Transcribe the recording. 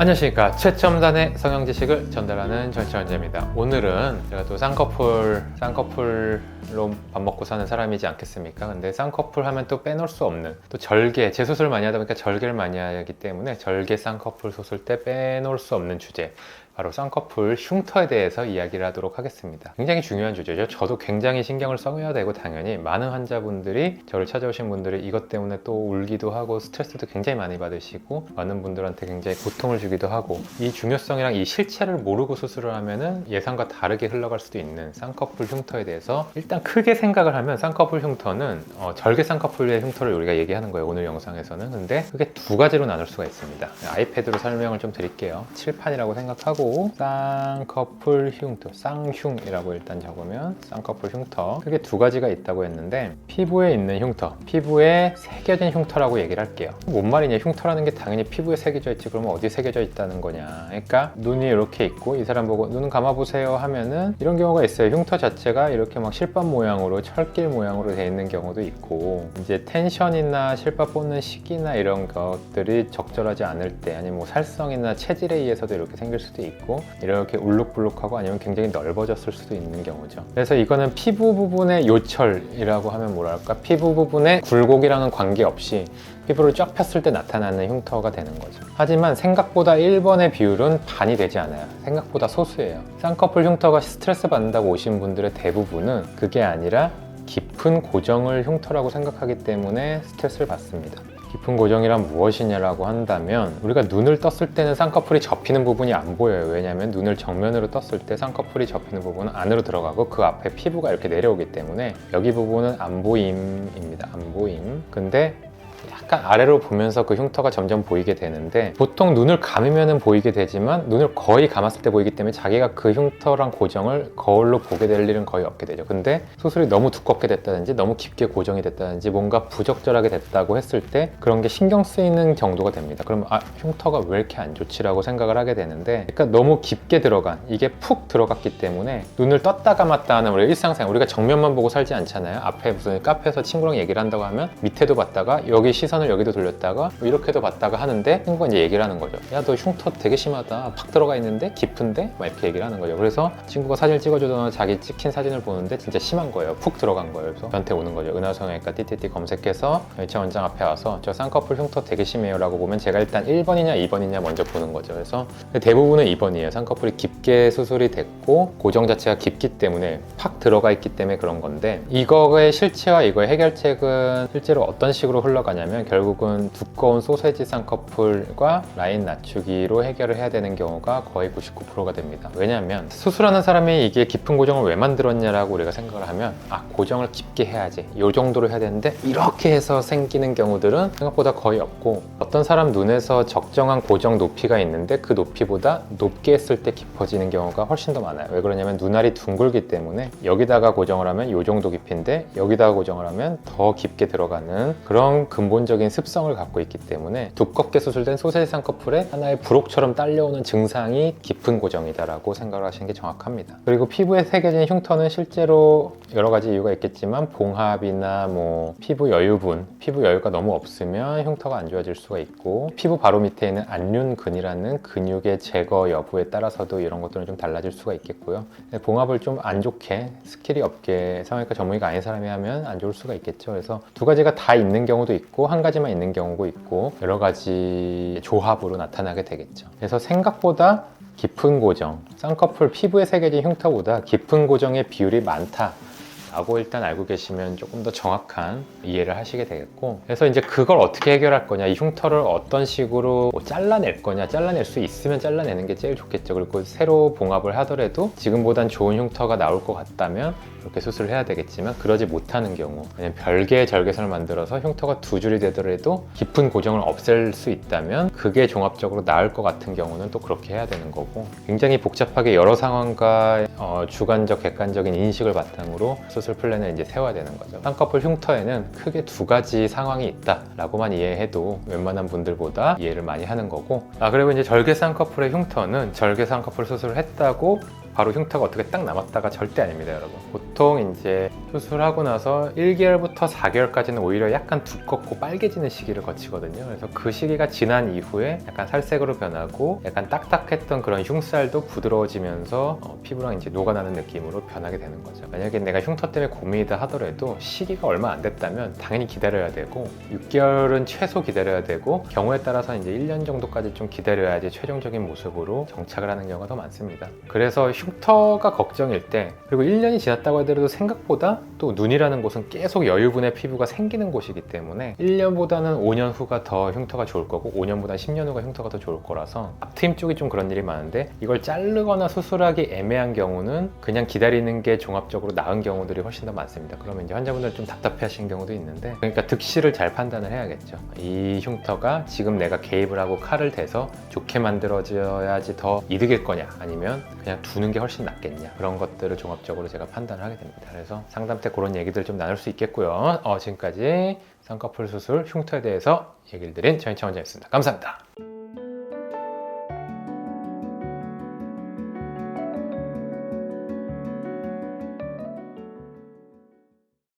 안녕하십니까. 최첨단의 성형 지식을 전달하는 전시환자입니다. 오늘은 제가 또 쌍꺼풀로 밥 먹고 사는 사람이지 않겠습니까? 근데 쌍꺼풀 하면 또 빼놓을 수 없는, 또 절개, 재수술 많이 하다 보니까 절개를 많이 하기 때문에 절개 쌍꺼풀 수술 때 빼놓을 수 없는 주제, 바로 쌍꺼풀 흉터에 대해서 이야기를 하도록 하겠습니다. 굉장히 중요한 주제죠. 저도 굉장히 신경을 써야 되고, 당연히 많은 환자분들이, 저를 찾아오신 분들이 이것 때문에 또 울기도 하고 스트레스도 굉장히 많이 받으시고, 많은 분들한테 굉장히 고통을 주기도 하고, 이 중요성이랑 이 실체를 모르고 수술을 하면은 예상과 다르게 흘러갈 수도 있는 쌍꺼풀 흉터에 대해서 일단 크게 생각을 하면, 쌍꺼풀 흉터는 절개 쌍꺼풀의 흉터를 우리가 얘기하는 거예요, 오늘 영상에서는. 근데 그게 두 가지로 나눌 수가 있습니다. 아이패드로 설명을 좀 드릴게요. 칠판이라고 생각하고 쌍꺼풀 흉터, 쌍흉이라고 일단 적으면 쌍꺼풀 흉터, 크게 두 가지가 있다고 했는데, 피부에 있는 흉터, 피부에 새겨진 흉터라고 얘기를 할게요. 뭔 말이냐, 흉터라는 게 당연히 피부에 새겨져 있지, 그러면 어디 새겨져 있다는 거냐. 그러니까 눈이 이렇게 있고 이 사람 보고 눈 감아보세요 하면은 이런 경우가 있어요. 흉터 자체가 이렇게 막 실밥 모양으로, 철길 모양으로 되어 있는 경우도 있고, 이제 텐션이나 실밥 뽑는 시기나 이런 것들이 적절하지 않을 때, 아니면 뭐 살성이나 체질에 의해서도 이렇게 생길 수도 있고, 이렇게 울룩불룩하고, 아니면 굉장히 넓어졌을 수도 있는 경우죠. 그래서 이거는 피부 부분의 요철이라고 하면 뭐랄까, 피부 부분의 굴곡이랑은 관계없이 피부를 쫙 폈을 때 나타나는 흉터가 되는 거죠. 하지만 생각보다 1번의 비율은 반이 되지 않아요. 생각보다 소수예요. 쌍꺼풀 흉터가 스트레스 받는다고 오신 분들의 대부분은 그게 아니라 깊은 고정을 흉터라고 생각하기 때문에 스트레스를 받습니다. 깊은 고정이란 무엇이냐라고 한다면, 우리가 눈을 떴을 때는 쌍꺼풀이 접히는 부분이 안 보여요. 왜냐하면 눈을 정면으로 떴을 때 쌍꺼풀이 접히는 부분은 안으로 들어가고 그 앞에 피부가 이렇게 내려오기 때문에 여기 부분은 안 보임입니다. 안 보임. 근데 약간 아래로 보면서 그 흉터가 점점 보이게 되는데, 보통 눈을 감으면 보이게 되지만 눈을 거의 감았을 때 보이기 때문에 자기가 그 흉터랑 고정을 거울로 보게 될 일은 거의 없게 되죠. 근데 수술이 너무 두껍게 됐다든지 너무 깊게 고정이 됐다든지 뭔가 부적절하게 됐다고 했을 때 그런 게 신경 쓰이는 정도가 됩니다. 그러면 흉터가 왜 이렇게 안 좋지라고 생각을 하게 되는데, 그러니까 너무 깊게 들어간, 이게 푹 들어갔기 때문에 눈을 떴다 감았다 하는 우리 일상생활, 우리가 정면만 보고 살지 않잖아요. 앞에 무슨 카페에서 친구랑 얘기를 한다고 하면 밑에도 봤다가 여기 시선을 여기도 돌렸다가 이렇게도 봤다가 하는데, 친구가 이제 얘기를 하는 거죠. 야, 너 흉터 되게 심하다. 팍 들어가 있는데 깊은데? 막 이렇게 얘기를 하는 거죠. 그래서 친구가 사진을 찍어주거나 자기 찍힌 사진을 보는데 진짜 심한 거예요. 푹 들어간 거예요. 그래서 저한테 오는 거죠. 은하성형외과 띠띠띠 검색해서 제 원장 앞에 와서 저 쌍꺼풀 흉터 되게 심해요 라고 보면, 제가 일단 1번이냐 2번이냐 먼저 보는 거죠. 그래서 대부분은 2번이에요. 쌍꺼풀이 깊게 수술이 됐고 고정 자체가 깊기 때문에, 팍 들어가 있기 때문에 그런 건데, 이거의 실체와 이거의 해결책은 실제로 어떤 식으로 흘러가냐면, 결국은 두꺼운 소세지 쌍꺼풀과 라인 낮추기로 해결을 해야 되는 경우가 거의 99%가 됩니다. 왜냐하면 수술하는 사람이 이게 깊은 고정을 왜 만들었냐라고 우리가 생각을 하면, 고정을 깊게 해야지, 이 정도로 해야 되는데 이렇게 해서 생기는 경우들은 생각보다 거의 없고, 어떤 사람 눈에서 적정한 고정 높이가 있는데 그 높이보다 높게 했을 때 깊어지는 경우가 훨씬 더 많아요. 왜 그러냐면 눈알이 둥글기 때문에 여기다가 고정을 하면 이 정도 깊이인데 여기다가 고정을 하면 더 깊게 들어가는 그런 근본적인 습성을 갖고 있기 때문에, 두껍게 수술된 소세지 쌍꺼풀에 하나의 부록처럼 딸려오는 증상이 깊은 고정이다라고 생각을 하시는 게 정확합니다. 그리고 피부에 새겨진 흉터는 실제로 여러 가지 이유가 있겠지만, 봉합이나 뭐 피부 여유분, 피부 여유가 너무 없으면 흉터가 안 좋아질 수가 있고, 피부 바로 밑에 있는 안륜근이라는 근육의 제거 여부에 따라서도 이런 것들은 좀 달라질 수가 있겠고요. 봉합을 좀 안 좋게, 스킬이 없게, 성형외과 전문의가 아닌 사람이 하면 안 좋을 수가 있겠죠. 그래서 두 가지가 다 있는 경우도 있고 한 가지만 있는 경우도 있고, 여러 가지 조합으로 나타나게 되겠죠. 그래서 생각보다 깊은 고정, 쌍꺼풀 피부에 새겨진 흉터보다 깊은 고정의 비율이 많다 라고 일단 알고 계시면 조금 더 정확한 이해를 하시게 되겠고, 그래서 이제 그걸 어떻게 해결할 거냐, 이 흉터를 어떤 식으로 잘라낼 거냐, 잘라낼 수 있으면 잘라내는 게 제일 좋겠죠. 그리고 새로 봉합을 하더라도 지금보단 좋은 흉터가 나올 것 같다면 이렇게 수술을 해야 되겠지만, 그러지 못하는 경우, 아니면 별개의 절개선을 만들어서 흉터가 두 줄이 되더라도 깊은 고정을 없앨 수 있다면 그게 종합적으로 나을 것 같은 경우는 또 그렇게 해야 되는 거고, 굉장히 복잡하게 여러 상황과 주관적, 객관적인 인식을 바탕으로 수술 플랜을 이제 세워야 되는 거죠. 쌍꺼풀 흉터에는 크게 두 가지 상황이 있다라고만 이해해도 웬만한 분들보다 이해를 많이 하는 거고, 그리고 이제 절개 쌍꺼풀의 흉터는 절개 쌍꺼풀 수술을 했다고 바로 흉터가 어떻게 딱 남았다가 절대 아닙니다, 여러분. 보통 보통 이제 수술하고 나서 1개월부터 4개월까지는 오히려 약간 두껍고 빨개지는 시기를 거치거든요. 그래서 그 시기가 지난 이후에 약간 살색으로 변하고 약간 딱딱했던 그런 흉살도 부드러워지면서 피부랑 이제 녹아나는 느낌으로 변하게 되는 거죠. 만약에 내가 흉터 때문에 고민이다 하더라도 시기가 얼마 안 됐다면 당연히 기다려야 되고 6개월은 최소 기다려야 되고 경우에 따라서 이제 1년 정도까지 좀 기다려야지 최종적인 모습으로 정착을 하는 경우가 더 많습니다. 그래서 흉터가 걱정일 때, 그리고 1년이 지났다고 하더라도 생각보다 또 눈이라는 곳은 계속 여유분의 피부가 생기는 곳이기 때문에 1년보다는 5년 후가 더 흉터가 좋을 거고 5년보다 10년 후가 흉터가 더 좋을 거라서 앞트임 쪽이 좀 그런 일이 많은데, 이걸 자르거나 수술하기 애매한 경우는 그냥 기다리는 게 종합적으로 나은 경우들이 훨씬 더 많습니다. 그러면 이제 환자분들 좀 답답해 하시는 경우도 있는데, 그러니까 득실을 잘 판단을 해야겠죠. 이 흉터가 지금 내가 개입을 하고 칼을 대서 좋게 만들어져야지 더 이득일 거냐, 아니면 그냥 두는 게 훨씬 낫겠냐, 그런 것들을 종합적으로 제가 판단을 하게 됩니다. 그래서 상담 때 그런 얘기들 좀 나눌 수 있겠고요. 지금까지 쌍꺼풀 수술 흉터에 대해서 얘기를 드린 전인창 원장이었습니다. 감사합니다.